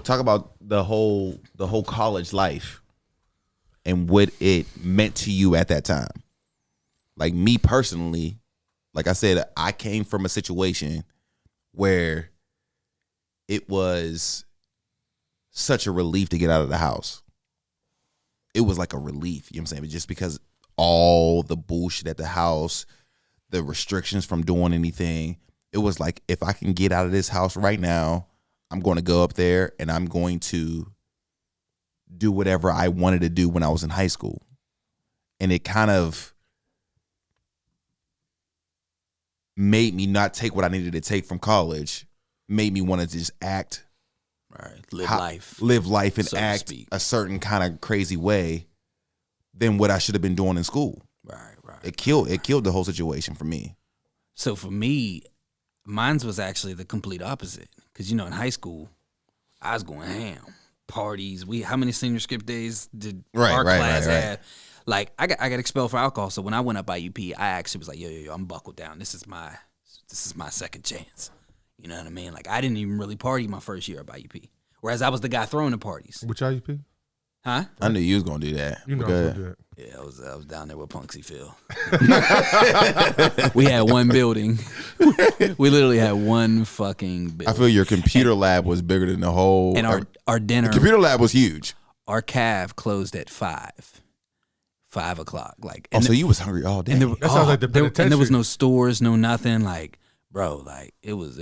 talk about the whole college life and what it meant to you at that time. Like me personally, like I said, I came from a situation where it was such a relief to get out of the house. It was like a relief, you know what I'm saying? But just because all the bullshit at the house, the restrictions from doing anything, it was like, if I can get out of this house right now, I'm going to go up there and I'm going to do whatever I wanted to do when I was in high school. And it kind of made me not take what I needed to take from college, made me want to just act. Right. Live life and so act a certain kind of crazy way than what I should have been doing in school. Right. It killed the whole situation for me. So for me, mine's was actually the complete opposite. Because, in high school, I was going ham. Parties. How many senior skip days did our class have? Like, I got expelled for alcohol. So when I went up IUP, I actually was like, yo, I'm buckled down. This is my second chance. You know what I mean? Like, I didn't even really party my first year up IUP. Whereas I was the guy throwing the parties. Which IUP? Huh? I knew you was going to do that. You know I was going to do that. Yeah, I was down there with Punksy Phil. We had one building. We literally had one fucking building. I feel your computer lab was bigger than the whole. And our dinner. The computer lab was huge. Our caf closed at 5 o'clock. Like, so you was hungry all day. That sounds like the penitentiary. And there was no stores, no nothing. Like, bro, like it was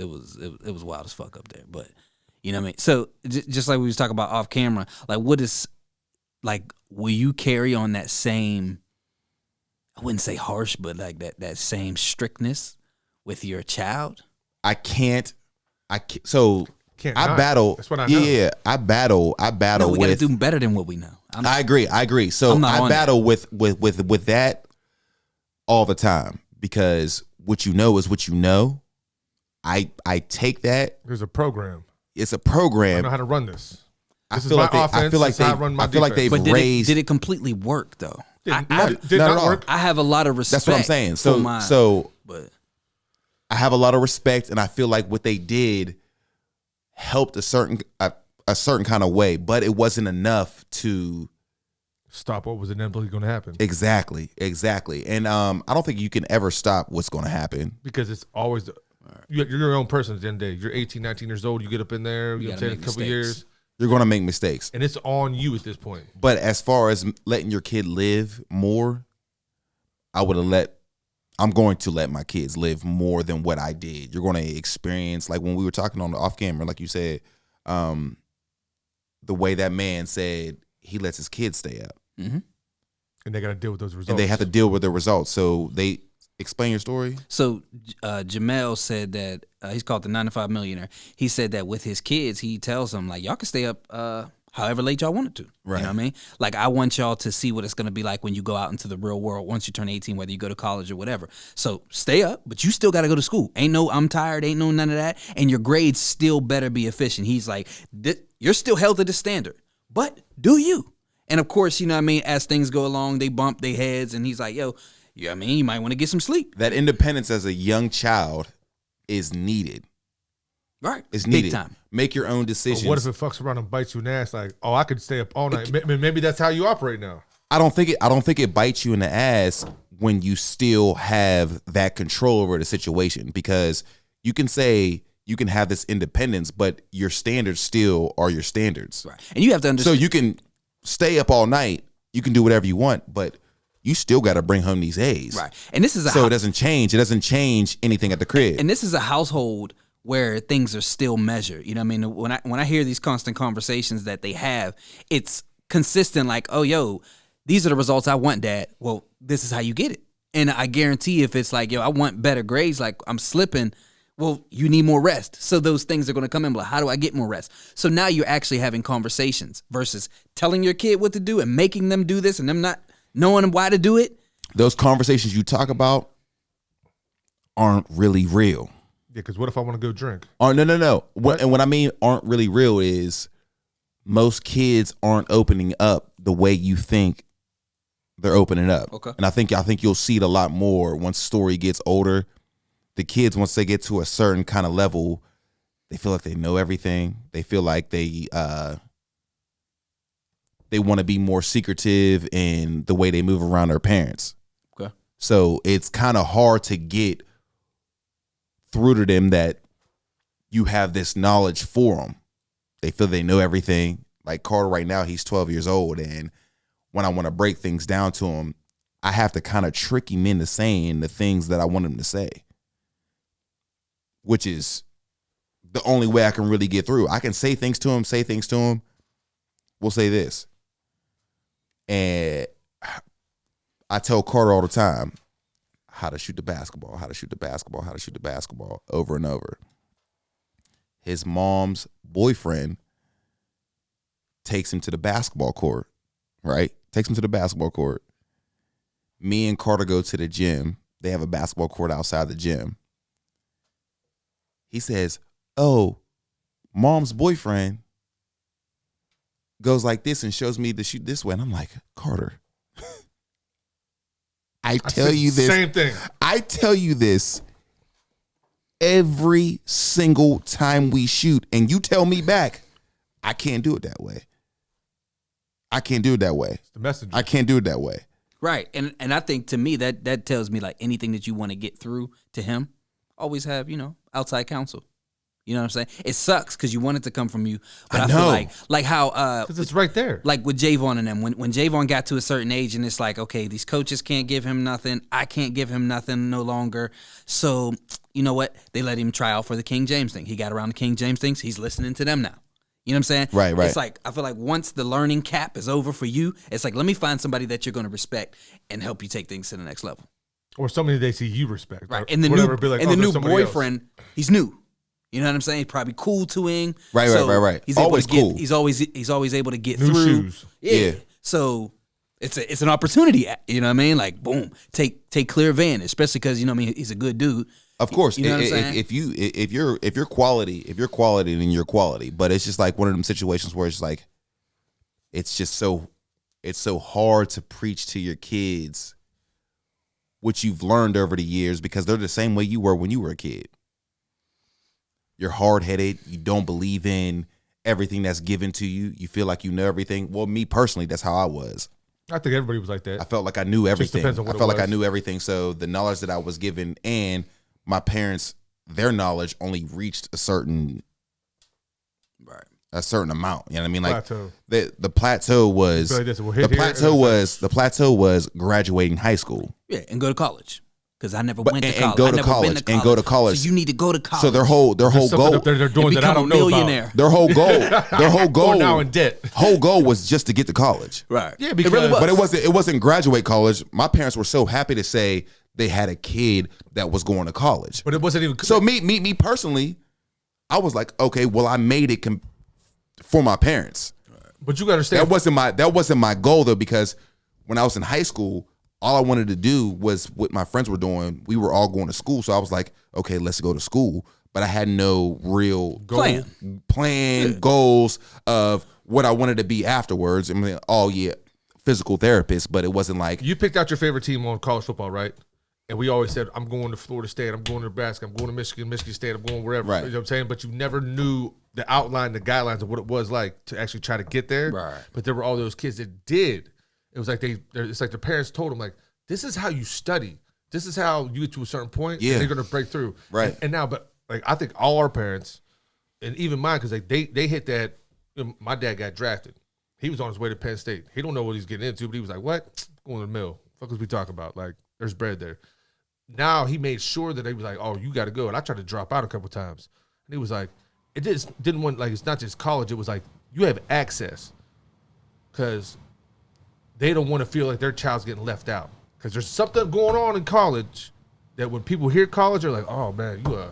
wild as fuck up there. But you know what I mean? So just like we was talking about off camera, like what is, like, will you carry on that same, I wouldn't say harsh, but like that same strictness with your child? I can't. So Can't I not. battle. That's what I know. Yeah, I battle. No, we with. gotta do better than what we know. I agree. So I battle with that all the time, because what you know is what you know. I take that. There's a program. It's a program. I know how to run this. I feel like they've but raised. did it completely work though? Did not work. I have a lot of respect. That's what I'm saying. But I have a lot of respect, and I feel like what they did helped a certain kind of way, but it wasn't enough to stop what was inevitably going to happen. Exactly. And I don't think you can ever stop what's going to happen, because it's always you're your own person at the end of the day. You're 18, 19 years old. You get up in there. You know what I'm saying? A couple years. You're going to make mistakes. And it's on you at this point. But as far as letting your kid live more, I'm going to let my kids live more than what I did. You're going to experience, like when we were talking on the off camera, like you said, the way that man said he lets his kids stay up. Mm-hmm. And they got to deal with those results. And they have to deal with the results. So they explain your story. So Jamel said that he's called the 9 to 5 millionaire. He said that with his kids, he tells them, like, y'all can stay up however late y'all wanted to. Right. You know what I mean? Like, I want y'all to see what it's going to be like when you go out into the real world once you turn 18, whether you go to college or whatever. So stay up, but you still got to go to school. Ain't no I'm tired, ain't no none of that. And your grades still better be efficient. He's like, you're still held to the standard, but do you? And of course, you know what I mean, as things go along, they bump their heads, and he's like, yo, you know what I mean, you might want to get some sleep. That independence as a young child is needed. Right. It's needed. Big time. Make your own decisions. But what if it fucks around and bites you in the ass? Like, I could stay up all night. Maybe that's how you operate now. I don't think it bites you in the ass when you still have that control over the situation, because you can say you can have this independence, but your standards still are your standards. Right. And you have to understand. So you can stay up all night. You can do whatever you want, but you still got to bring home these A's. Right. And this is it doesn't change. It doesn't change anything at the crib. And this is a household where things are still measured. You know what I mean? When I hear these constant conversations that they have, it's consistent, like, oh, yo, these are the results I want, Dad. Well, this is how you get it. And I guarantee if it's like, yo, I want better grades, like I'm slipping, well, you need more rest. So those things are going to come in, like, how do I get more rest? So now you're actually having conversations versus telling your kid what to do and making them do this and them not knowing why to do it. Those conversations you talk about aren't really real. Yeah, because what if I want to go drink? Oh, no. And what I mean aren't really real is most kids aren't opening up the way you think they're opening up. Okay. And I think you'll see it a lot more once the story gets older. The kids, once they get to a certain kind of level, They feel like they know everything. They feel like they want to be more secretive in the way they move around their parents. Okay. So it's kind of hard to get through to them that you have this knowledge for them. They feel they know everything. Like Carter right now, he's 12 years old. And when I want to break things down to him, I have to kind of trick him into saying the things that I want him to say, which is the only way I can really get through. I can say things to him. We'll say this. And I tell Carter all the time how to shoot the basketball over and over. His mom's boyfriend takes him to the basketball court, right? Me and Carter go to the gym. They have a basketball court outside the gym. He says, "Oh, mom's boyfriend goes like this and shows me to shoot this way." And I'm like, Carter, I tell you this. Same thing. I tell you this every single time we shoot, and you tell me back, I can't do it that way. It's the messenger. I can't do it that way. Right. And I think to me that tells me like anything that you want to get through to him, always have, outside counsel. You know what I'm saying? It sucks because you want it to come from you. But I feel like how because it's right there. Like with Javon and them, when Javon got to a certain age and it's like, okay, these coaches can't give him nothing. I can't give him nothing no longer. So you know what? They let him try out for the King James thing. He got around the King James things. He's listening to them now. You know what I'm saying? Right. It's like, I feel like once the learning cap is over for you, it's like, let me find somebody that you're going to respect and help you take things to the next level. Or somebody they see you respect. Right. And the new boyfriend, he's new. You know what I'm saying? He's probably cool to him. Right. He's always able to cool. He's always able to get New through. Shoes. Yeah. So it's an opportunity. You know what I mean? Like, boom, take clear advantage, especially because, he's a good dude. Of course, You know what I'm saying? if you're quality, then you're quality. But it's just like one of them situations where it's like, it's so hard to preach to your kids what you've learned over the years because they're the same way you were when you were a kid. You're hard-headed. You don't believe in everything that's given to you. You feel like you know everything. Well, me personally, that's how I was. I think everybody was like that. I felt like I knew everything. Depends on what I felt it like I was. knew everything. So the knowledge that I was given and my parents, their knowledge only reached a certain amount. You know what I mean? Like Plateau. the plateau was Feel like this will the hit here, plateau and was the plateau was graduating high school. Yeah, and go to college. Because I never But- went to and college. go I to never been college, to and go to college. So you need to go to college. So their whole There's something goal up there they're doing and that I become don't a know millionaire. about. their whole goal Or now in debt. whole goal was just to get to college. Right. Yeah, It because really was. But it wasn't graduate college. My parents were so happy to say they had a kid that was going to college. But it wasn't even So me personally, I was like, okay, well, I made it for my parents. But you gotta understand That wasn't my goal though, because when I was in high school, all I wanted to do was what my friends were doing. We were all going to school, so I was like, okay, let's go to school. But I had no real plan, goals of what I wanted to be afterwards. I mean, physical therapist, but it wasn't like you picked out your favorite team on college football, right? And we always said, I'm going to Florida State, I'm going to Nebraska, I'm going to Michigan State, I'm going wherever. Right. You know what I'm saying? But you never knew the outline, the guidelines of what it was like to actually try to get there. Right. But there were all those kids that did. It was like it's like their parents told them, like, this is how you study. This is how you get to a certain point. Yeah. And they're going to break through. Right. And now, but like, I think all our parents, and even mine, because like they hit that. My dad got drafted. He was on his way to Penn State. He don't know what he's getting into, but he was like, what? Going to the mill. Fuck was we talking about? Like, there's bread there. Now he made sure that they was like, oh, you got to go. And I tried to drop out a couple times. And he was like, it just didn't want, like, it's not just college. It was like, you have access. Because they don't want to feel like their child's getting left out. Because there's something going on in college that when people hear college, they're like, oh, man, you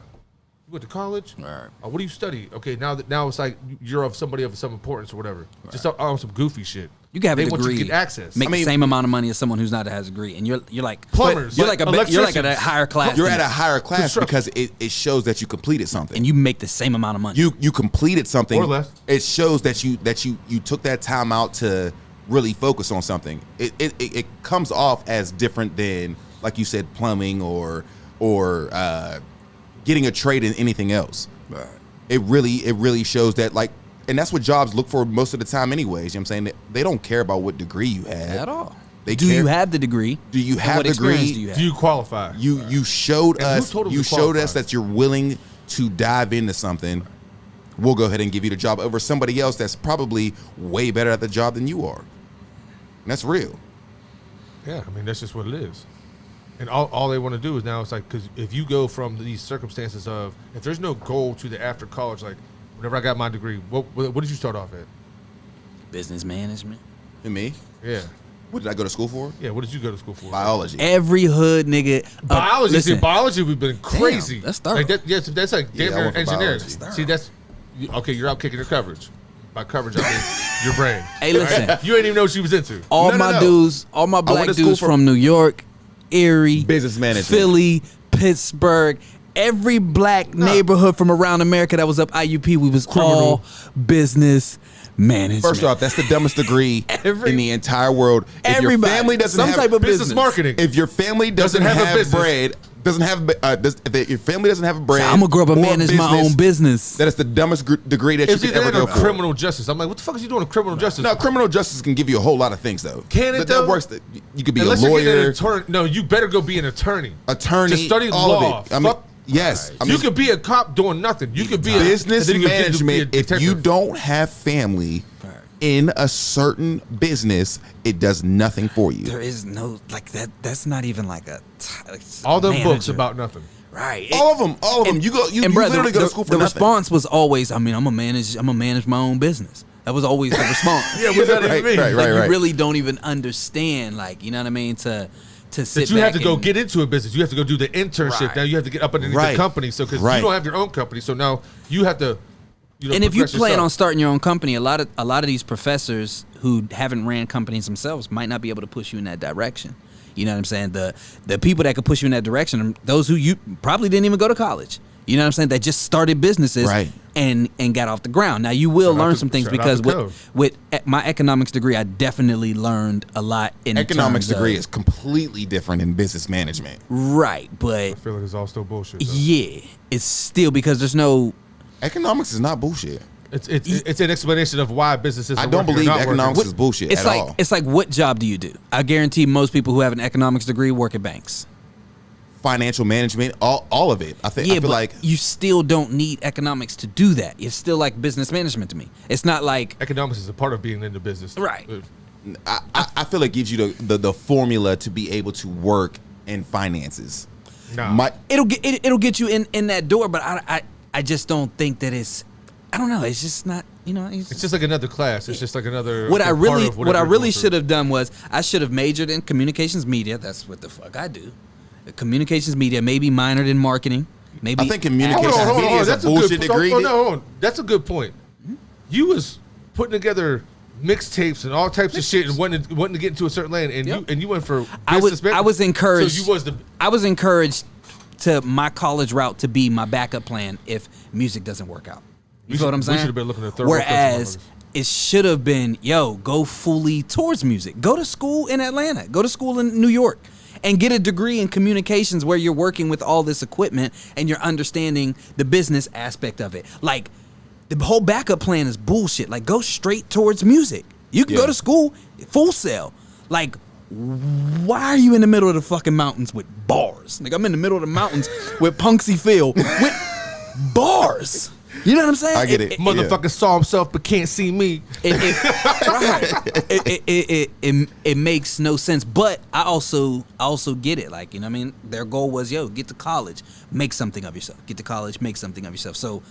went to college? Right. Oh, what do you study? Okay, now it's like you're of somebody of some importance or whatever. Right. Just on some goofy shit. You can have they a want degree, you to get access. make the same amount of money as someone who's not has a degree, and you're like Plumbers, You're like at a higher class. you're than at a them, higher class because it shows that you completed something. and you make the same amount of money. You completed something Or less. It shows that you took that time out to really focus on something. It comes off as different than, like you said, plumbing or getting a trade in anything else. Right. it really shows that, like, and that's what jobs look for most of the time anyways. You know what I'm saying? They don't care about what degree you have. At all. They Do care. you have the degree? Do you have what the experience degree? do you have? Do you qualify? You showed And who us told them you to showed us qualify? that you're willing to dive into something. We'll go ahead and give you the job over somebody else that's probably way better at the job than you are. And that's real. Yeah, I mean, that's just what it is. And all they want to do is now, it's like, because if you go from these circumstances of, if there's no goal to the after college, like, whenever I got my degree, what did you start off at? Business management. And me? Yeah. What did I go to school for? Yeah, what did you go to school for? Biology. Every hood nigga. Biology. Listen, See, biology, we've been crazy. that's thorough. Like that, yes, that's like Yeah, damn I near went for engineering. biology. See, that's, okay, you're out kicking your coverage. By coverage, I mean your brain. Hey, listen. Right? You ain't even know what she was into. all No, my no. dudes, all my went black to school dudes for- from New York, Erie, Business management. Philly, Pittsburgh, every black neighborhood from around America that was up IUP, we was all business management. First off, that's the dumbest degree in the entire world. If your Everybody. family doesn't Some have type of Business marketing. if your family doesn't have a have business. bread, doesn't have if your family doesn't have bread, I'm gonna grow up and or manage my own business. That is the dumbest degree that It's you could either ever that or go for. criminal justice. I'm like, what the fuck is you doing in criminal justice? No, criminal justice can give you a whole lot of things, though. Can it, That though? works. You could be Unless a you're getting an lawyer, attorney. No, you better go be an attorney. attorney, Just study all law. of it. I mean, Fuck. yes. I mean, You could be a cop doing nothing. You could be business and then you could be a management. If you detective. don't have family in a certain business, it does nothing for you. There is no like that. That's not even like a all them manager. books about nothing. Right. All of them. You go. You bruh, literally go to school for the nothing. response was always, I mean, I'm gonna manage my own business. That was always the response. Yeah, what does that Right, even mean? right, Like, right. you really don't even understand, like, you know what I mean, to sit That you have back to go and- get into a business. You have to go do the internship. Right. Now you have to get up underneath Right. the company. So because Right. you don't have your own company, so now you have to. And if you progress plan on yourself. starting your own company, a lot of these professors who haven't ran companies themselves might not be able to push you in that direction. You know what I'm saying? The people that could push you in that direction are those who you probably didn't even go to college. You know what I'm saying? That just started businesses Right. and got off the ground. Now you will Shout out learn to- some things shout out because to Cove. with my economics degree, I definitely learned a lot in Economics terms degree of- is completely different than business management. right, but I feel like it's all still bullshit. Though. yeah, it's still because there's no. Economics is not bullshit. It's an explanation of why businesses. I don't believe economics is bullshit It's at like all. it's like what job do you do? I guarantee most people who have an economics degree work at banks. Financial management, all of it. I Yeah, feel but like you still don't need economics to do that. It's still like business management to me. It's not like Economics is a part of being in the business. Right. I feel it gives you the formula to be able to work in finances. Nah. it'll get you in that door, but I just don't think that it's. I don't know. It's just not. You know. It's just like another class. It's just like another. What I part really of what whatever I you're really going should through. have done was I should have majored in communications media. That's what the fuck I do. Communications media, maybe minored in marketing. Maybe I think communications Hold on, media is a That's a bullshit good, degree. Oh, no, hold on. That's a good point. You was putting together mixtapes and all types of shit and wanting to get into a certain lane, and Yep. you went for. I was business encouraged. So you was the. I was encouraged to my college route to be my backup plan if music doesn't work out. You feel what I'm we saying? should have been looking at third world Whereas countries, it should have been, go fully towards music. Go to school in Atlanta. Go to school in New York. And get a degree in communications where you're working with all this equipment and you're understanding the business aspect of it. Like, the whole backup plan is bullshit. Like, go straight towards music. You can go Yeah. to school, full sale. Like, why are you in the middle of the fucking mountains with bars? Like, I'm in the middle of the mountains with Punksy Phil with bars. You know what I'm saying? I get it. Motherfucker saw himself but can't see me. It makes no sense, but I also get it. Like, you know what I mean? Their goal was, get to college, make something of yourself. Get to college, make something of yourself. So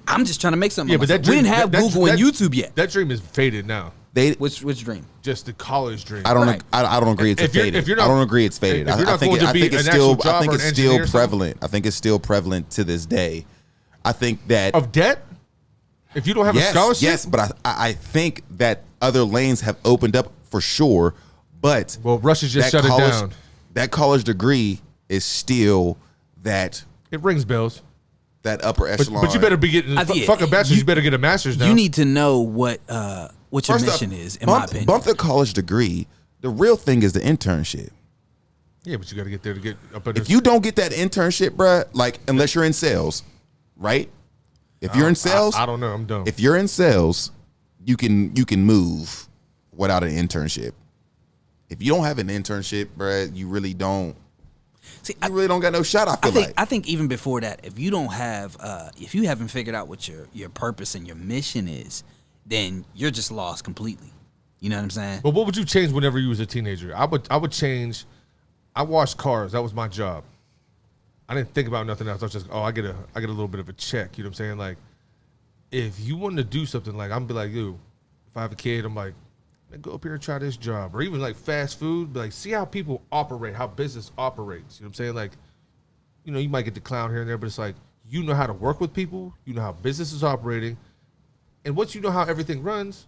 I'm just trying to make something Yeah, of but myself. that dream, We didn't have Google and YouTube yet. That dream is faded now. Which dream? Just the college dream. I don't. Right. I don't agree. It's If you're- faded. if you're not- I don't agree. It's faded. if you're I not think. going to I be think it's an still. actual job I think or it's an still engineer or something? prevalent. I think it's still prevalent to this day. I think that. Of debt? If you don't have a scholarship? Yes, but I think that other lanes have opened up for sure. But Well, Russia just that shut it college- down. That college degree is still that It rings bells. upper echelon. But you better be getting fuck a bachelor's. You better get a master's now. You need to know what your First mission up, is, in my bump, opinion. Bump the college degree. The real thing is the internship. Yeah, but you got to get there to get up under. If you don't get that internship, bruh, like unless you're in sales, right? If you're in sales, I don't know. I'm dumb. if you're in sales, you can move without an internship. If you don't have an internship, bruh, you really don't. See, You really don't got no shot. I think even before that, if you don't have, if you haven't figured out what your purpose and your mission is, then you're just lost completely. You know what I'm saying? But what would you change whenever you was a teenager? I would change. I washed cars. That was my job. I didn't think about nothing else. I was just, I get a little bit of a check. You know what I'm saying? Like, if you wanted to do something, like, I'm be like, yo, if I have a kid, I'm like, man, go up here and try this job. Or even like fast food, be like, see how people operate, how business operates. You know what I'm saying? Like, you know, you might get the clown here and there, but it's like, you know how to work with people. You know how business is operating. And once you know how everything runs,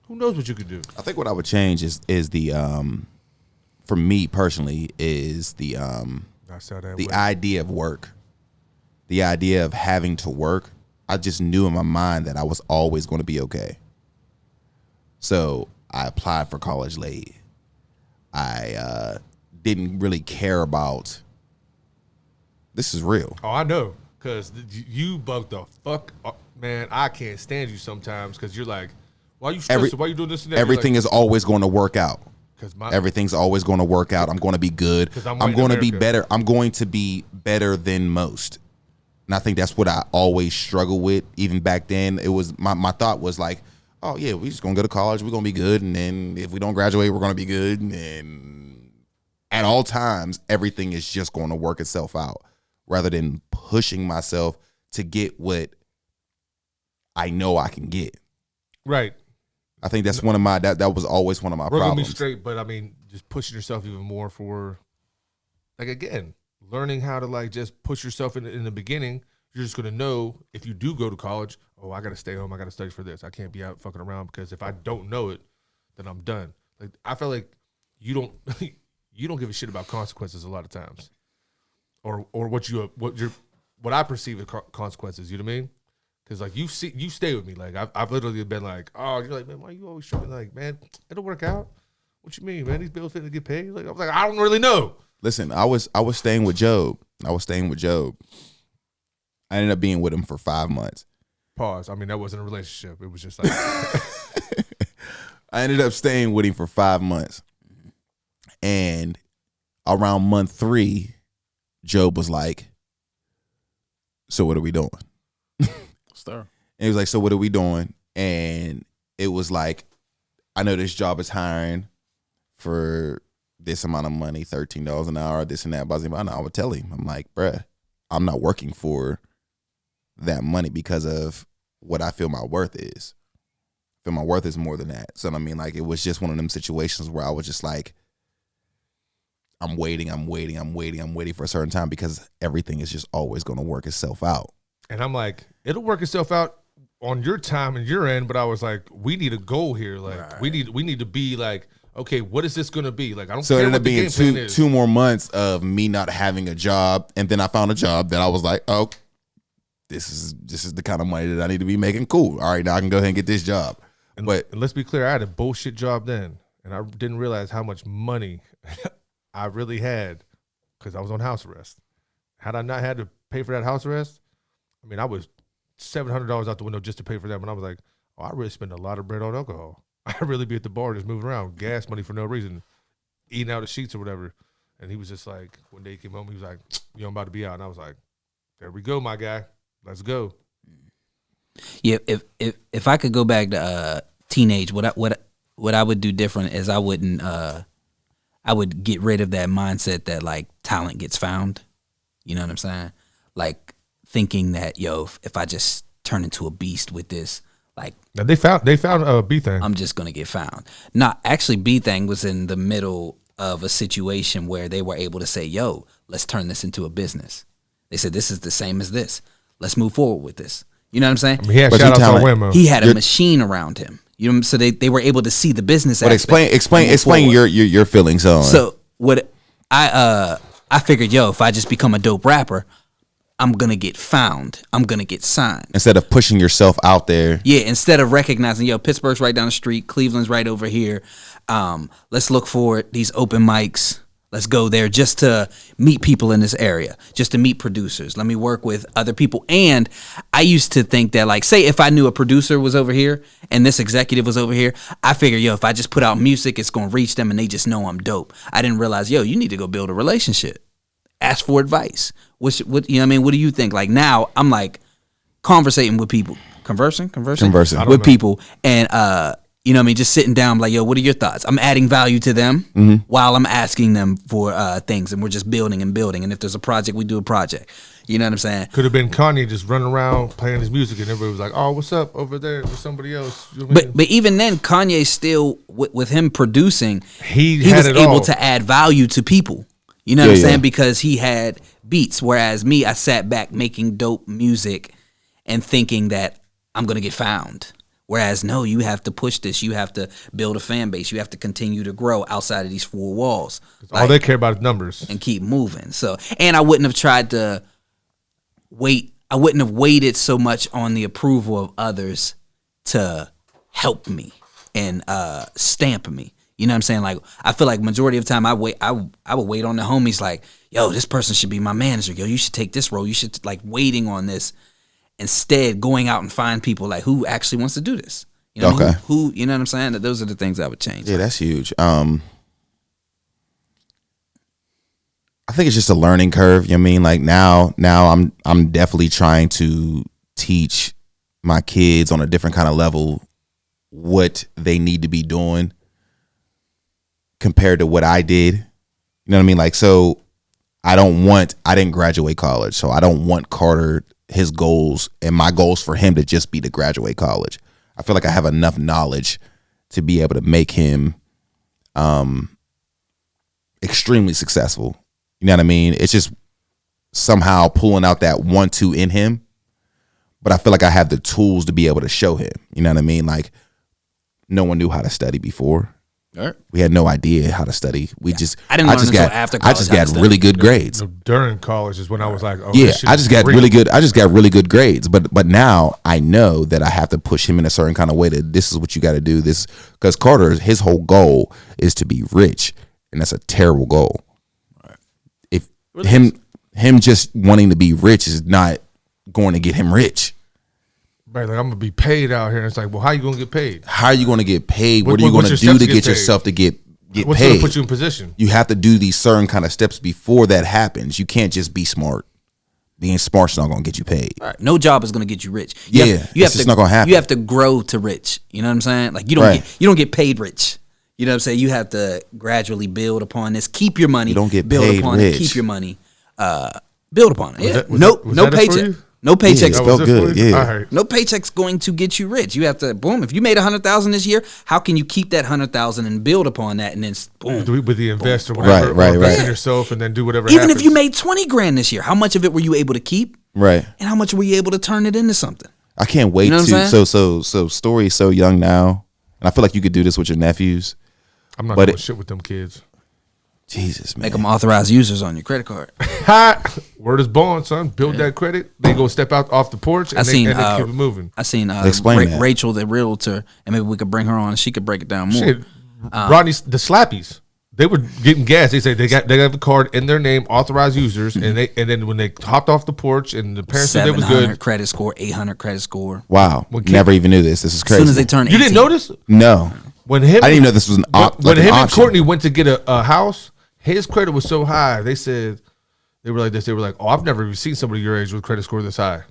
who knows what you could do? I think what I would change is the for me personally is the idea of work, the idea of having to work. I just knew in my mind that I was always going to be okay. So I applied for college late. I didn't really care about. This is real. Oh, I know, because you bugged the fuck up, man. I can't stand you sometimes because you're like, why you stressing? Why you doing this and that? Everything is always going to work out. Everything's always going to work out. I'm going to be good. I'm going to be better. I'm going to be better than most. And I think that's what I always struggle with. Even back then, it was my thought was like, oh yeah, we just going to go to college. We're going to be good. And then if we don't graduate, we're going to be good. And at all times, everything is just going to work itself out rather than pushing myself to get what I know I can get. Right. I think that's one of my that was always one of my problems. We're gonna be straight, but I mean, just pushing yourself even more for, like, again, learning how to like just push yourself in the beginning. You're just gonna know if you do go to college. Oh, I gotta stay home. I gotta study for this. I can't be out fucking around because if I don't know it, then I'm done. Like, I feel like you don't you don't give a shit about consequences a lot of times, or what I perceive as consequences. You know what I mean? Because, like, you stay with me. Like, I've literally been like, oh, you're like, man, why you always trying? Like, man, it'll work out. What you mean, man? These bills finna get paid? Like, I was like, I don't really know. Listen, I was staying with Job. I ended up being with him for 5 months. Pause. I mean, that wasn't a relationship. It was just like. I ended up staying with him for 5 months. And around month 3, Job was like, so what are we doing? And he was like, so what are we doing? And it was like, I know this job is hiring for this amount of money, $13 an hour, this and that. But I would tell him, I'm like, bruh, I'm not working for that money because of what I feel my worth is. I feel my worth is more than that. So I mean, like, it was just one of them situations where I was just like, I'm waiting for a certain time because everything is just always going to work itself out. And I'm like, it'll work itself out on your time and your end. But I was like, we need a goal here. Like, right. we need to be like, okay, what is this going to be? Like, I don't. So it ended up being two more months of me not having a job, and then I found a job that I was like, oh, this is the kind of money that I need to be making. Cool. All right, now I can go ahead and get this job. And let's be clear, I had a bullshit job then, and I didn't realize how much money I really had because I was on house arrest. Had I not had to pay for that house arrest, I mean, I was $700 out the window just to pay for that. But I was like, oh, I really spend a lot of bread on alcohol. I really be at the bar just moving around, gas money for no reason, eating out of sheets or whatever. And he was just like, one day he came home, he was like, yo, I'm about to be out. And I was like, there we go, my guy. Let's go. Yeah, if I could go back to teenage, what I would do different is I would get rid of that mindset that like talent gets found. You know what I'm saying? Like thinking that, yo, if I just turn into a beast with this, like now they found B thing. I'm just gonna get found. Not actually, B thing was in the middle of a situation where they were able to say, yo, let's turn this into a business. They said this is the same as this. Let's move forward with this. You know what I'm saying? I mean, he had shout out to Waymo. He had a machine around him. You know, so they were able to see the business. But explain your feelings on. So what I figured, yo, if I just become a dope rapper, I'm gonna get found. I'm gonna get signed. Instead of pushing yourself out there. Yeah, instead of recognizing, yo, Pittsburgh's right down the street, Cleveland's right over here. Let's look for these open mics. Let's go there just to meet people in this area, just to meet producers. Let me work with other people. And I used to think that, like, say if I knew a producer was over here and this executive was over here, I figure, if I just put out music, it's going to reach them and they just know I'm dope. I didn't realize, you need to go build a relationship. Ask for advice. What you know what I mean? What do you think? Like, now I'm like conversating with people, conversing with people, and you know what I mean, just sitting down like, what are your thoughts? I'm adding value to them while I'm asking them for things, and we're just building and building. And if there's a project, we do a project. You know what I'm saying? Could have been Kanye just running around playing his music, and everybody was like, "Oh, what's up over there with somebody else?" You know what I mean? But even then, Kanye still with him producing, he was it able all. to add value to people. You know what I'm saying? Because he had beats, whereas me, I sat back making dope music and thinking that I'm gonna get found. Whereas, no, you have to push this. You have to build a fan base. You have to continue to grow outside of these four walls. All they care about is numbers. And keep moving. So, and I wouldn't have tried to wait. I wouldn't have waited so much on the approval of others to help me and stamp me. You know what I'm saying? Like, I feel like majority of the time I would wait on the homies like, this person should be my manager. You should take this role. You should, like, waiting on this. Instead, going out and find people like who actually wants to do this. You know, who you know what I'm saying? That those are the things I would change. Yeah, that's huge. I think it's just a learning curve. You know what I mean? Like now I'm definitely trying to teach my kids on a different kind of level what they need to be doing compared to what I did. You know what I mean? Like, so I didn't graduate college, so I don't want Carter, his goals and my goals for him to just be to graduate college. I feel like I have enough knowledge to be able to make him extremely successful. You know what I mean? It's just somehow pulling out that 1-2 in him. But I feel like I have the tools to be able to show him. You know what I mean? Like, no one knew how to study before. Right. We had no idea how to study. I just got really good grades. During college is when I was like, I just got really good grades. But now I know that I have to push him in a certain kind of way that this is what you got to do. This, because Carter, his whole goal is to be rich, and that's a terrible goal. Right. If him just wanting to be rich is not going to get him rich. Right, like I'm gonna be paid out here. And it's like, well, how you gonna get paid? How are you gonna get paid? What are you gonna do to get yourself to get What's paid? Gonna put you in position? You have to do these certain kind of steps before that happens. You can't just be smart. Being smart's not gonna get you paid. Right. No job is gonna get you rich. It's not gonna happen. You have to grow to rich. You know what I'm saying? Like you don't get paid rich. You know what I'm saying? You have to gradually build upon this. Keep your money. You don't get build paid upon rich. it. Keep your money. Build upon it. Yeah. No paycheck. No paycheck's felt good. Yeah. All right. No paycheck's going to get you rich. You have to boom. If you made $100,000 this year, how can you keep that $100,000 and build upon that and then boom with the investor, whatever, right. invest in yourself and then do whatever. Even happens. if you made $20,000 this year, how much of it were you able to keep? Right. And how much were you able to turn it into something? I can't wait so Story's so young now, and I feel like you could do this with your nephews. I'm not doing shit with them kids. Jesus, man. Make them authorized users on your credit card. Word is bond, son. Build that credit. They go step out off the porch and they keep it moving. I seen Rachel, the realtor, and maybe we could bring her on and she could break it down more. Shit. Rodney, the Slappies, they were getting gas. They say they got the card in their name, authorized users, and then when they hopped off the porch and the parents said it was good. Credit score, 800 credit score. Wow, never even knew this. This is crazy. As soon as they turn 18. You didn't notice? No. I didn't even know this was an option. When him and Courtney went to get a house, his credit was so high. They said they were like this. They were like, "Oh, I've never even seen somebody your age with credit score this high."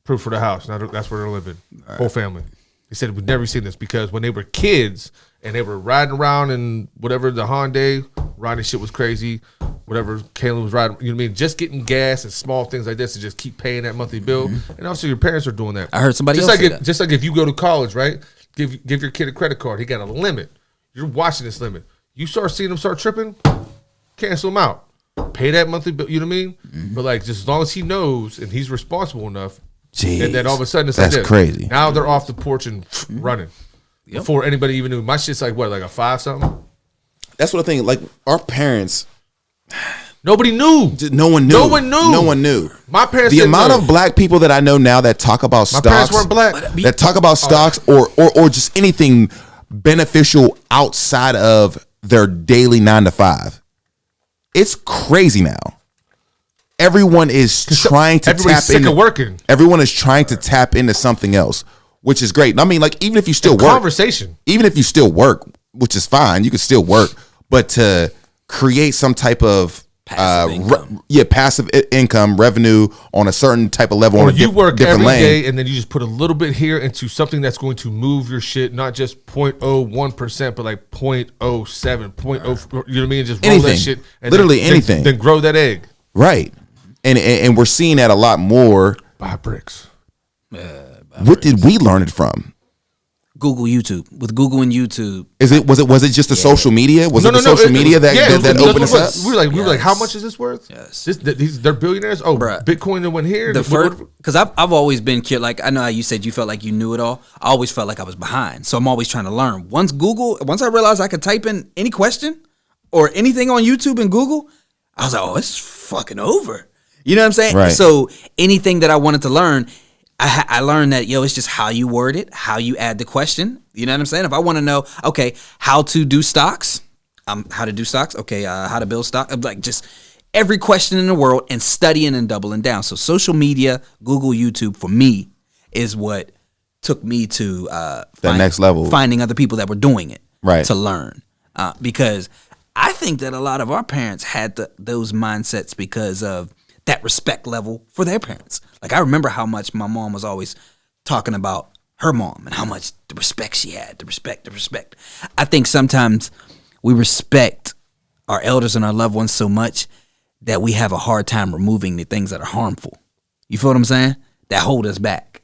Proof for the house. Now that's where they're living. Right. Whole family. They said we've never seen this because when they were kids and they were riding around in whatever the Hyundai, riding shit was crazy. Whatever Kayla was riding, you know what I mean? Just getting gas and small things like this and just keep paying that monthly bill. And also your parents are doing that. I heard somebody else say that. Just like if you go to college, right? Give your kid a credit card. He got a limit. You're watching this limit. You start seeing him start tripping, cancel him out. Pay that monthly bill, you know what I mean? Mm-hmm. But like just as long as he knows and he's responsible enough, and then all of a sudden it's like this. Crazy. Now they're off the porch and running. Yep. Before anybody even knew. My shit's like what, like a 5 something? That's what I think. Like our parents, nobody knew. No one knew. My parents. The amount of black people that I know now that talk about stocks. My parents weren't black. That talk about stocks or just anything beneficial outside of their daily 9 to 5. It's crazy now. Everyone is trying to everybody's tap sick into of working. Everyone is trying to tap into something else, which is great. I mean, like even if you still work, Conversation. even if you still work, which is fine, you can still work, but to create some type of Passive income. passive income revenue on a certain type of level. Or on a you work different every lane. day, and then you just put a little bit here into something that's going to move your shit, not just 0.01%, but like 0.07, 0.0. You know what I mean? Just roll Anything. that shit. And Literally anything. Then grow that egg. Right. And we're seeing that a lot more. Buy bricks. What did we learn it from? Google YouTube. With Google and YouTube, Was it just the social media? Was it the social media that opened us up? We were like, how much is this worth? Yes. They're billionaires. Oh, Bruh. Bitcoin that went here. the first, because I've always been curious. Like I know how you said you felt like you knew it all. I always felt like I was behind, so I'm always trying to learn. Once I realized I could type in any question or anything on YouTube and Google, I was like, oh, it's fucking over. You know what I'm saying? Right. So anything that I wanted to learn, I learned that, it's just how you word it, how you add the question. You know what I'm saying? If I want to know, okay, how to do stocks, how to do stocks, okay, how to build stock, like just every question in the world and studying and doubling down. So social media, Google, YouTube, for me, is what took me to next level. Finding other people that were doing it Right. to learn. Because I think that a lot of our parents had those mindsets because of that respect level for their parents. Like I remember how much my mom was always talking about her mom and how much the respect she had, the respect. I think sometimes we respect our elders and our loved ones so much that we have a hard time removing the things that are harmful. You feel what I'm saying? That hold us back.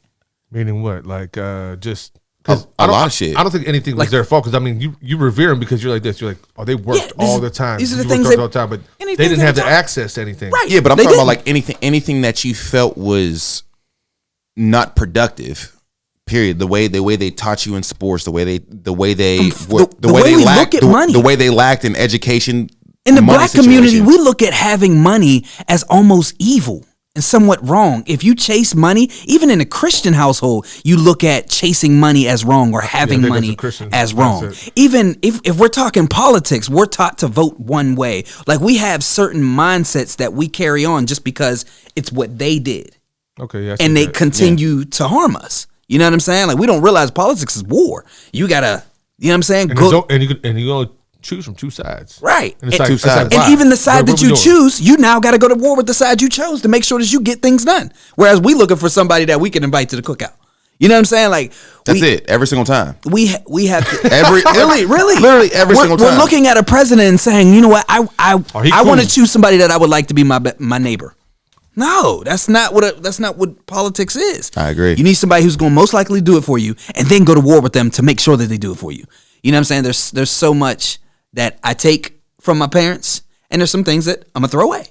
Meaning what? Like just A lot of shit. I don't think anything was their fault because I mean you revere them because you're like this. You're like, oh, they worked all the time. These are the You things worked all the time, but they didn't have the access to anything. Right. Yeah, but I'm They talking about didn't. like anything that you felt was not productive. Period. The way they taught you in sports, the way they the way we lacked look at money. the way they lacked in education. In the money black community, situations. we look at having money as almost evil and somewhat wrong. If you chase money, even in a Christian household, you look at chasing money as wrong or having think money that's a Christian as wrong. mindset. Even if we're talking politics, we're taught to vote one way. Like we have certain mindsets that we carry on just because it's what they did. Okay, yeah. And they continue to harm us. You know what I'm saying? Like we don't realize politics is war. You gotta, you know what I'm saying? And you only choose from two sides. Right. And it's And- like, it's like, And why? And even the side What that we you doing? choose, you now got to go to war with the side you chose to make sure that you get things done. Whereas we looking for somebody that we can invite to the cookout. You know what I'm saying? Like That's it. Every single time. We have to, Really, literally every single time. We're looking at a president and saying, you know what, I he want to cool. choose somebody that I would like to be my neighbor. No, that's not what politics is. I agree. You need somebody who's going to most likely do it for you, and then go to war with them to make sure that they do it for you. You know what I'm saying? There's so much that I take from my parents, and there's some things that I'm gonna throw away.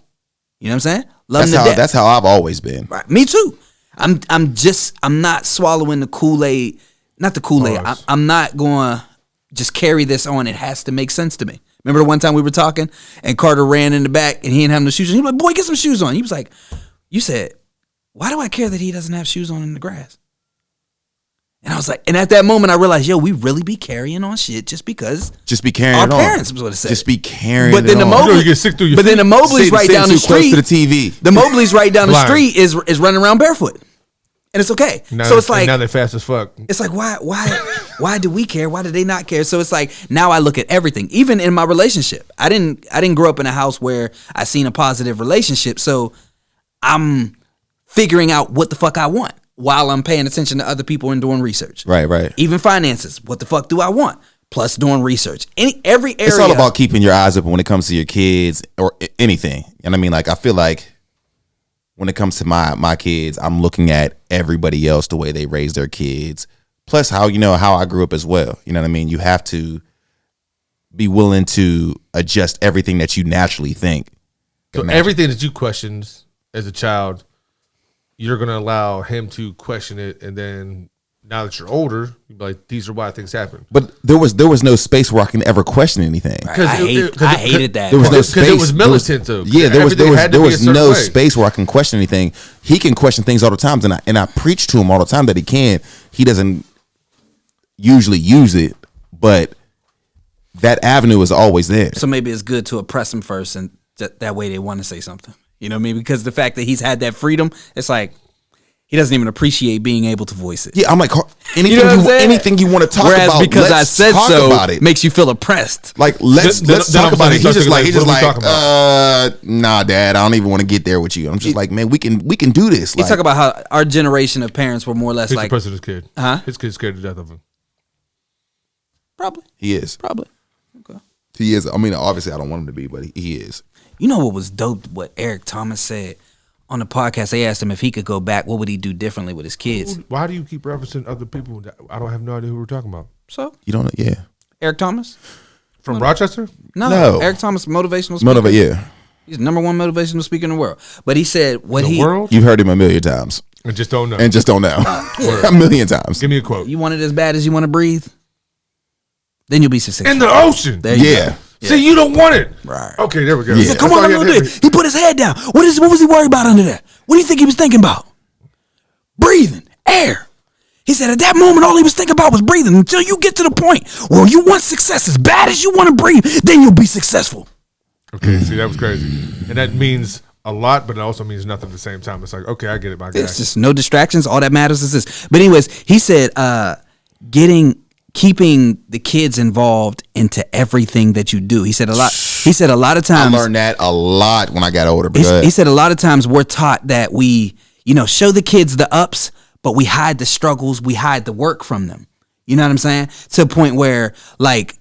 You know what I'm saying? Love them to death. That's how I've always been. Right. Me too. I'm not swallowing the Kool-Aid. Not the Kool-Aid. Pause. I'm not going to just carry this on. It has to make sense to me. Remember the one time we were talking and Carter ran in the back and he didn't have no shoes on. He was like, boy, get some shoes on. He was like, you said, why do I care that he doesn't have shoes on in the grass? And I was like, and at that moment I realized, yo, we really be carrying on shit just because Just be carrying our it on. parents was what it said. Just be carrying But then it the on. Mobley, You get sick through your but then the feet. Mobley's right down the Sitting too street. close to the TV. The Mobley's right down the Blind. street is running around barefoot, and it's okay. Now So it's like now they're fast as fuck. it's like why do we care? Why do they not care? So it's like now I look at everything, even in my relationship. I didn't grow up in a house where I seen a positive relationship, so I'm figuring out what the fuck I want while I'm paying attention to other people and doing research. Right. Even finances. What the fuck do I want? Plus doing research. Every area. It's all about keeping your eyes open when it comes to your kids or anything. And I mean, like, I feel like when it comes to my kids, I'm looking at everybody else, the way they raise their kids, plus how I grew up as well. You know what I mean? You have to be willing to adjust everything that you naturally think. So everything that you questioned as a child, you're gonna allow him to question it, and then now that you're older, you're like, these are why things happen. But there was no space where I can ever question anything. I hated that. There was no Because space. it was militant, though. Yeah, there was Everything had to be a certain no way. space where I can question anything. He can question things all the time, and I preach to him all the time that he can. He doesn't usually use it, but that avenue is always there. So maybe it's good to oppress him first and that way they want to say something. You know what I mean? Because the fact that he's had that freedom, it's like he doesn't even appreciate being able to voice it. Yeah, I'm like, anything You know what I'm saying? anything you want to talk Whereas about, because I let's said talk so about it. makes you feel oppressed. Like let's Then talk about it. He's just like talking about? Nah, Dad, I don't even want to get there with you. I'm just like, man, we can do this. He's talking about how our generation of parents were more or less He's like, the his kid. Huh? His kid's scared to death of him. probably, he is. probably. Okay. He is. I mean, obviously, I don't want him to be, but he is. You know what was dope? What Eric Thomas said on the podcast. They asked him if he could go back, what would he do differently with his kids? Why do you keep referencing other people? I don't have no idea who we're talking about. So You don't know? Yeah. Eric Thomas? From Rochester? No, Eric Thomas, motivational speaker. Motivate. Yeah. He's the #1 motivational speaker in the world. But he said what The world? You've heard him a million times And just don't know. and just don't know. A million times. Give me a quote. You want it as bad as you want to breathe? Then you'll be successful. In the ocean. There you Yeah. go. See, you don't want it. Right. Okay, there we go. Yeah. So come That's on, all I'm you gonna had do to it. hit me. He put his head down. What was he worried about under there? What do you think he was thinking about? Breathing, air. He said at that moment, all he was thinking about was breathing until you get to the point where you want success as bad as you want to breathe, then you'll be successful. Okay, see, that was crazy. And that means a lot, but it also means nothing at the same time. It's like, okay, I get it, my guy. It's just no distractions. All that matters is this. But anyways, he said keeping the kids involved into everything that you do. He said a lot. He said a lot of I times. learned that a lot when I got older. He said a lot of times we're taught that we, show the kids the ups, but we hide the struggles, we hide the work from them. You know what I'm saying? To a point where, like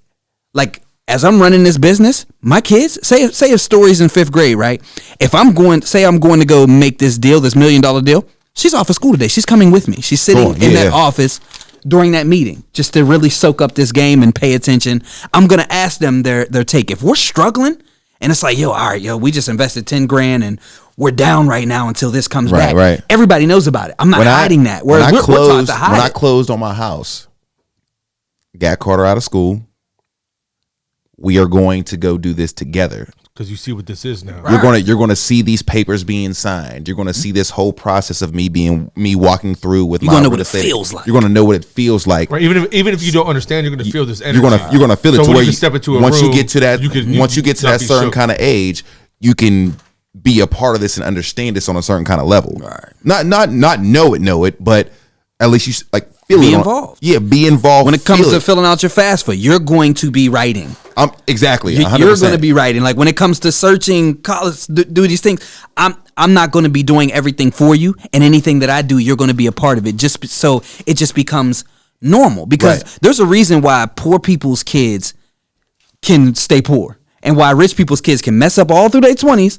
as I'm running this business, my kids say if story's in 5th grade, right? If I'm going to go make this deal, this $1 million deal, she's off of school today. She's coming with me. She's sitting in that office during that meeting just to really soak up this game and pay attention. I'm gonna ask them their take. If we're struggling and it's like, all right, we just invested 10 grand and we're down right now until this comes back. Right. Everybody knows about it. I'm not hiding that. We're taught to hide when I it. closed on my house, got Carter out of school. We are going to go do this together. Because you see what this is now. You're gonna see these papers being signed. You're gonna see this whole process of me walking through with my You're gonna know what real it estate. feels like. You're gonna know what it feels like. Right, even if you don't understand, you're going to feel this energy. You're gonna feel it So to when where you step into a once room, you get to that once you get to that certain kind of age, you can be a part of this and understand this on a certain kind of level. Right. Not know it, but at least you feel Be it. involved. Be involved. When it comes feel to filling out your FAFSA, you're going to be writing. Exactly. You're 100%. going to be writing. Like when it comes to searching, college, do these things. I'm not going to be doing everything for you, and anything that I do, you're going to be a part of it. Just so it just becomes normal. Because there's a reason why poor people's kids can stay poor, and why rich people's kids can mess up all through their 20s.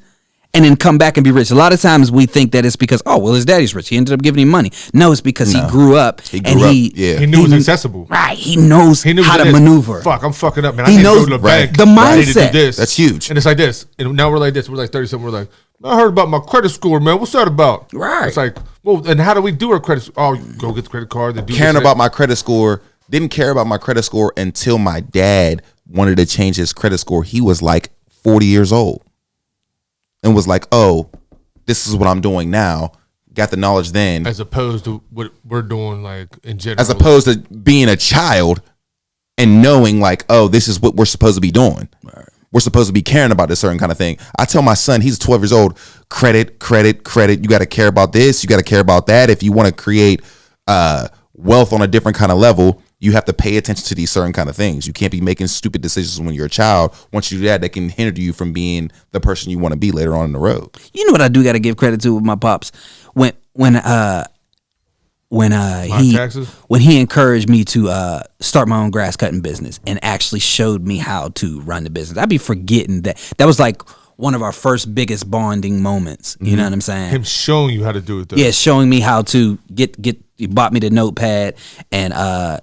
And then come back and be rich. A lot of times we think that it's because, his daddy's rich. He ended up giving him money. No, it's because he grew up. He knew it was accessible. Right. He knows how to this. maneuver. Fuck, I'm fucking up, man. He I need knows to go to the bank. the I need to do mindset. this. That's huge. And it's like this. And now we're like this. We're like 30-something. We're like, I heard about my credit score, man. What's that about? Right. It's like, well, and how do we do our credit score? Oh, go get the credit card. Then do Caring this, about my credit score. Didn't care about my credit score until my dad wanted to change his credit score. He was like 40 years old and was like, this is what I'm doing now. Got the knowledge then. As opposed to what we're doing, like, in general. As opposed to being a child and knowing, like, this is what we're supposed to be doing. Right. We're supposed to be caring about this certain kind of thing. I tell my son, he's 12 years old, credit. You got to care about this. You got to care about that. If you want to create wealth on a different kind of level, you have to pay attention to these certain kind of things. You can't be making stupid decisions when you're a child. Once you do that can hinder you from being the person you want to be later on in the road. You know what I do got to give credit to with my pops when he encouraged me to start my own grass cutting business and actually showed me how to run the business. I'd be forgetting that was like one of our first biggest bonding moments. You know what I'm saying? Him showing you how to do it, though. Yeah, showing me how to get. He bought me the notepad and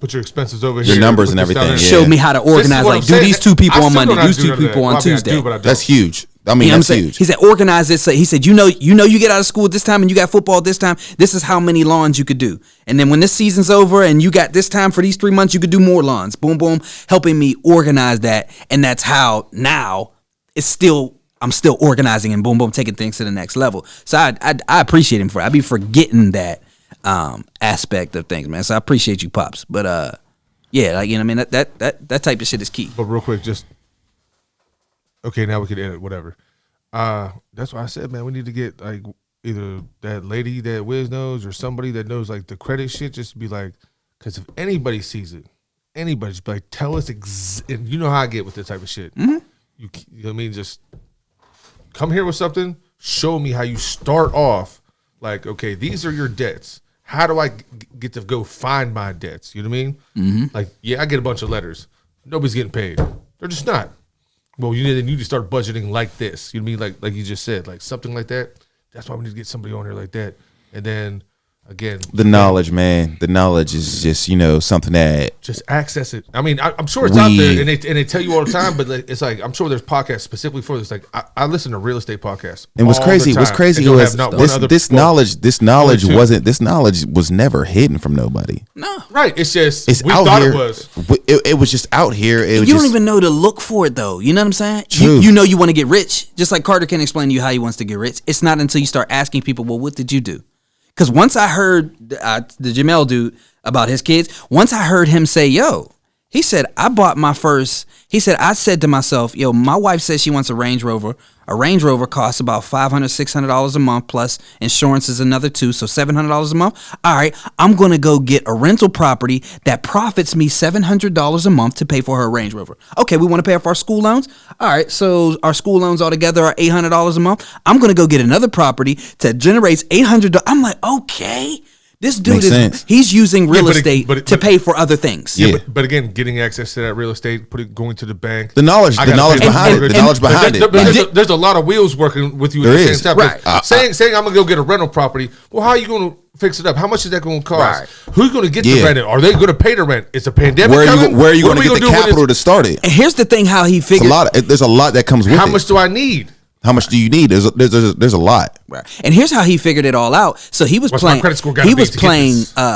put your expenses over here. Your numbers and everything. Showed me how to organize. Like, do these two people on Monday, these two people on Tuesday. That's huge. I mean, that's huge. He said, organize this. He said, you get out of school at this time and you got football this time. This is how many lawns you could do. And then when this season's over and you got this time for these 3 months, you could do more lawns. Boom, boom, helping me organize that. And that's how now I'm still organizing and boom, boom, taking things to the next level. So I appreciate him for it. I'd be forgetting that aspect of things, man. So I appreciate you, Pops. But yeah, like, you know what I mean? That type of shit is key. But real quick, just okay, now we can end it, whatever. That's why I said, man, we need to get like either that lady that Wiz knows or somebody that knows like the credit shit. Just to be like, because if anybody sees it, anybody just be like, tell us. And you know how I get with this type of shit. Mm-hmm. You know what I mean? Just come here with something. Show me how you start off. Like, okay, these are your debts. How do I get to go find my debts? You know what I mean? Mm-hmm. Like, yeah, I get a bunch of letters. Nobody's getting paid. They're just not. Well, you need to start budgeting like this. You know what I mean? Like you just said, like something like that. That's why we need to get somebody on here like that. And then again, the knowledge, man. The knowledge is just something that just access it. I mean, I'm sure it's out there, and they tell you all the time. But it's like I'm sure there's podcasts specifically for this. Like I listen to real estate podcasts. And what's crazy was this knowledge was never hidden from nobody. No, right? It's just we out thought here. it was. It was just out here. You don't even know to look for it though. You know what I'm saying? True. You know you want to get rich. Just like Carter can explain to you how he wants to get rich. It's not until you start asking people, well, what did you do? Because once I heard the Jamel dude about his kids, once I heard him say, yo, he said, I said to myself, yo, my wife says she wants a Range Rover. A Range Rover costs about $500, $600 a month, plus insurance is another $200, so $700 a month. All right, I'm going to go get a rental property that profits me $700 a month to pay for her Range Rover. Okay, we want to pay off our school loans. All right, so our school loans altogether are $800 a month. I'm going to go get another property that generates $800. I'm like, okay. This dude he's using real estate to pay for other things. Yeah, but again, getting access to that real estate, going to the bank, the knowledge behind it. There's a lot of wheels working with you at the same time. Right. Saying I'm gonna go get a rental property. Well, how are you gonna fix it up? How much is that gonna cost? Right. Who's gonna get the rent? Are they gonna pay the rent? It's a pandemic. Where are you gonna get the capital to start it? And here's the thing: how he figured. There's a lot that comes with it. How much do I need? How much do you need? There's a lot. Right. And here's how he figured it all out. So he was playing.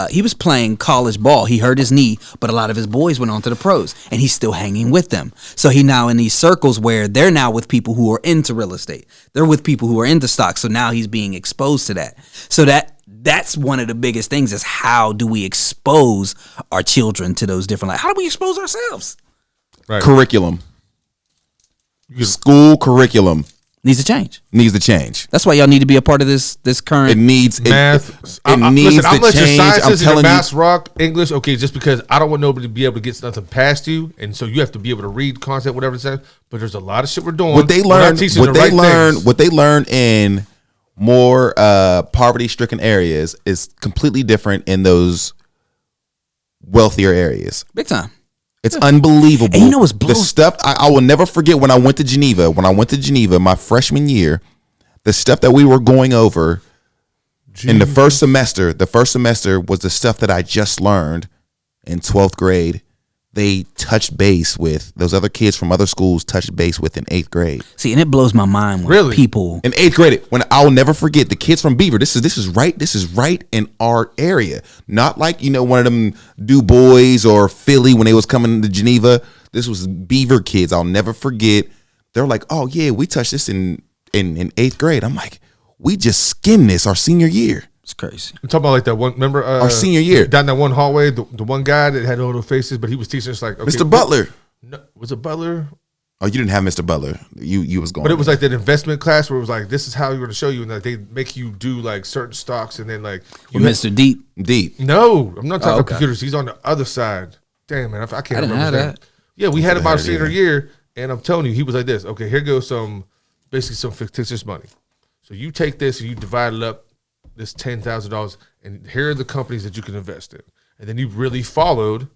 He was playing college ball. He hurt his knee, but a lot of his boys went on to the pros, and he's still hanging with them. So he now in these circles where they're now with people who are into real estate. They're with people who are into stocks. So now he's being exposed to that. So that's one of the biggest things is how do we expose our children to those different? How do we expose ourselves? Right. Curriculum. School curriculum. Needs to change. That's why y'all need to be a part of this current. It needs math. I'm letting sciences and math rock English. Okay, just because I don't want nobody to be able to get something past you, and so you have to be able to read content, whatever it says. But there's a lot of shit we're doing. What they learn in more poverty-stricken areas is completely different in those wealthier areas. Big time. It's unbelievable. And you know what's the stuff I will never forget when I went to Geneva. When I went to Geneva my freshman year, the stuff that we were going over in the first semester. The first semester was the stuff that I just learned in 12th grade. They touched base with those other kids from other schools. Touched base with in 8th grade. See, and it blows my mind when people in 8th grade. When I will never forget the kids from Beaver. This is right in our area. Not like one of them Du Bois or Philly when they was coming to Geneva. This was Beaver kids. I'll never forget. They're like, oh yeah, we touched this in 8th grade. I'm like, we just skimmed this our senior year. It's crazy. I'm talking about like that one. Remember our senior year down that one hallway, the one guy that had all those faces, but he was teaching us like Mr. Butler. No, was it Butler? Oh, you didn't have Mr. Butler. You was going. But it was like that investment class where it was like, this is how we're going to show you, and like they make you do like certain stocks, and then like Mr. Deep. No, I'm not talking about computers. He's on the other side. Damn man, I can't remember that. Yeah, we had him our senior year, and I'm telling you, he was like this. Okay, here goes some fictitious money. So you take this and you divide it up. This $10,000, and here are the companies that you can invest in, and then you really followed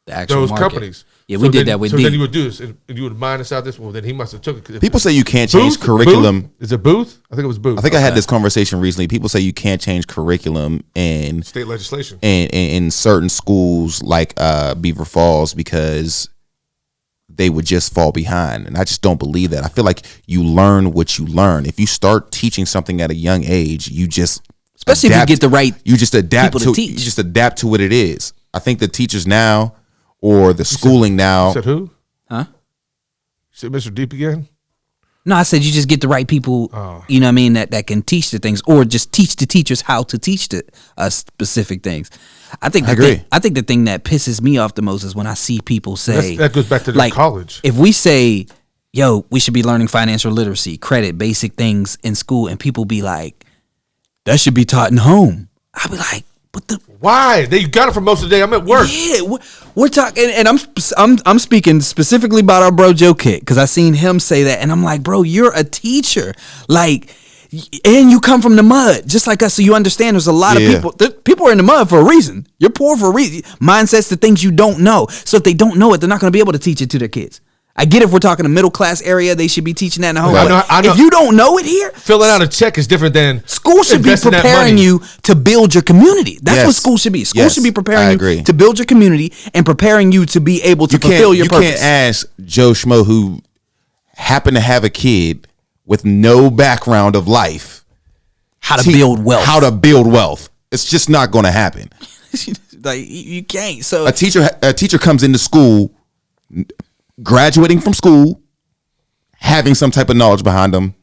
those companies. Yeah, we did that with. So then you would do this, and you would minus out this. Well, then he must have took it. People say you can't change curriculum. Booth? Is it Booth? I think it was Booth. I think I had this conversation recently. People say you can't change curriculum in state legislation in certain schools like Beaver Falls because they would just fall behind. And I just don't believe that. I feel like you learn what you learn. If you start teaching something at a young age, you just especially if you get the right you just adapt people to teach. You just adapt to what it is. I think the teachers now or the schooling now. You said who? Huh? You said Mr. Deep again? No, I said you just get the right people, you know what I mean, that can teach the things or just teach the teachers how to teach the specific things. I agree. I think the thing that pisses me off the most is when I see people say that goes back to like college. If we say, yo, we should be learning financial literacy, credit, basic things in school. And people be like, that should be taught in home. I'll be like, but the Why? They got it for most of the day. I'm at work. yeah, we're talking, and I'm speaking specifically about our bro Joe Kick because I seen him say that, and I'm like, bro, you're a teacher, like, and you come from the mud just like us, so you understand. There's a lot of people. People are in the mud for a reason. You're poor for a reason. Mindsets to things you don't know. So if they don't know it, they're not going to be able to teach it to their kids. I get if we're talking a middle class area, they should be teaching that in the home. I know. If you don't know it here, Filling out a check is different than school should be investing that preparing money. you to build your community. That's Yes. what school should be. School Yes. should be I preparing agree. you to build your community and preparing you to be able to fulfill your purpose. You can't ask Joe Schmo, who happened to have a kid with no background of life, How to build wealth. How to build wealth. It's just not going to happen. Like you can't. So A teacher comes into school, graduating from school, having some type of knowledge behind them,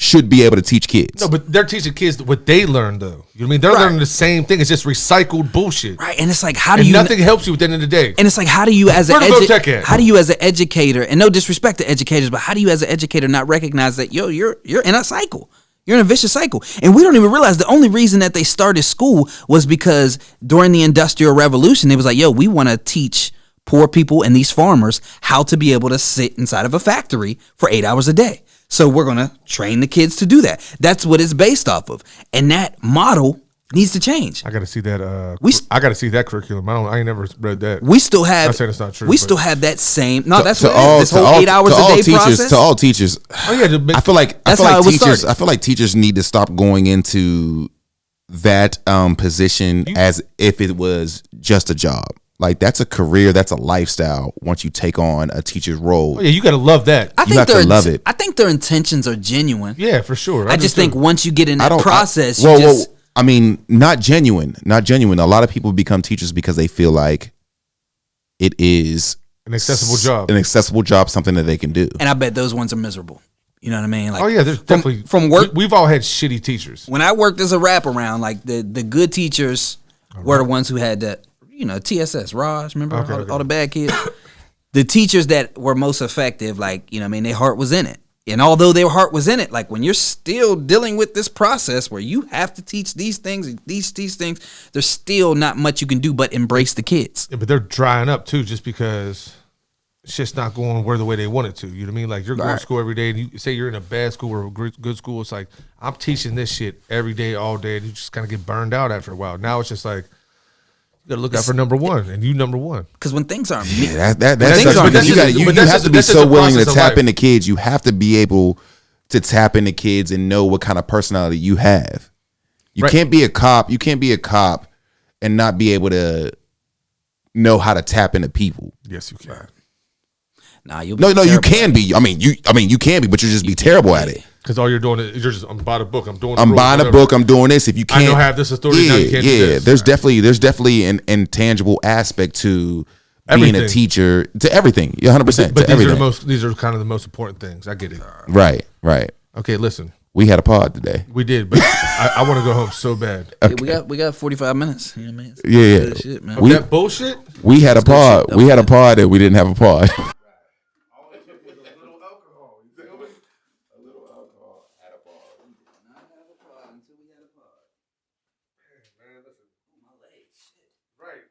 should be able to teach kids. No, but they're teaching kids what they learned, though. You know what I mean? They're learning the same thing. It's just recycled bullshit. right, and it's like how do And you nothing helps you at the end of the day. And it's like, how do you as Where the Vote Tech at? how do you as an educator, and no disrespect to educators, but how do you as an educator not recognize that you're in a cycle? You're in a vicious cycle. And we don't even realize the only reason that they started school was because during the Industrial Revolution, it was like, yo, we want to teach poor people and these farmers how to be able to sit inside of a factory for 8 hours a day. So we're going to train the kids to do that. That's what it's based off of. And that model needs to change. I got to see that. I got to see that curriculum. I ain't never read that. We still have. Not saying it's not true, We but- still have that same. No, that's to what it all, is. This to whole all, 8 hours to a all day teachers, process. to all teachers. Oh yeah, I feel like That's how it was teachers. started. I feel like teachers need to stop going into that position as if it was just a job. Like that's a career, that's a lifestyle. Once you take on a teacher's role, Oh, yeah, you got to love that. I think have to their love it. I think their intentions are genuine. Yeah, for sure. I just think once you get in that process, Well, you just I mean, not genuine. A lot of people become teachers because they feel like it is an accessible job. an accessible job, something that they can do. and I bet those ones are miserable. You know what I mean? Like, Oh yeah, there's definitely from work. We've all had shitty teachers. When I worked as a wraparound, like the good teachers were the ones who had the TSS, Raj, remember all the bad kids. The teachers that were most effective, like their heart was in it. And although their heart was in it, like when you're still dealing with this process where you have to teach these things, these things, there's still not much you can do but embrace the kids. Yeah, but they're drying up too, just because shit's not going where the way they want it to. You know what I mean? Like you're going to school every day, and you say you're in a bad school or a good school. It's like I'm teaching this shit every day, all day, and you just kind of get burned out after a while. Now it's just like you got to look out for number one, and you number one. Because when things aren't That's things such, aren't because easy. you But that's have just- to be that's just so a willing to process of tap life. into kids. You have to be able to tap into kids and know what kind of personality you have. You Right. can't be a cop. You can't be a cop and not be able to know how to tap into people. Yes, you can. Nah, you'll be No, you terrible. can be. I mean, you can be, but you just be terrible at it. Because all you're doing is you're just I'm buying a book. I'm doing. the I'm rules, buying a whatever. book. I'm doing this. If you can't, I know I have this authority. Now you can't do this. There's definitely an intangible aspect to being Everything. a teacher, to everything. 100%. But to everything. these are kind of the most important things. I get it. Right. Okay, listen, We had a pod today. we did, but I want to go home so bad. Yeah, we got 45 minutes. You know what I mean? It's Yeah. good shit, man. We- That bullshit. We had a pod. shit. We had a pod and we didn't have a pod. Right.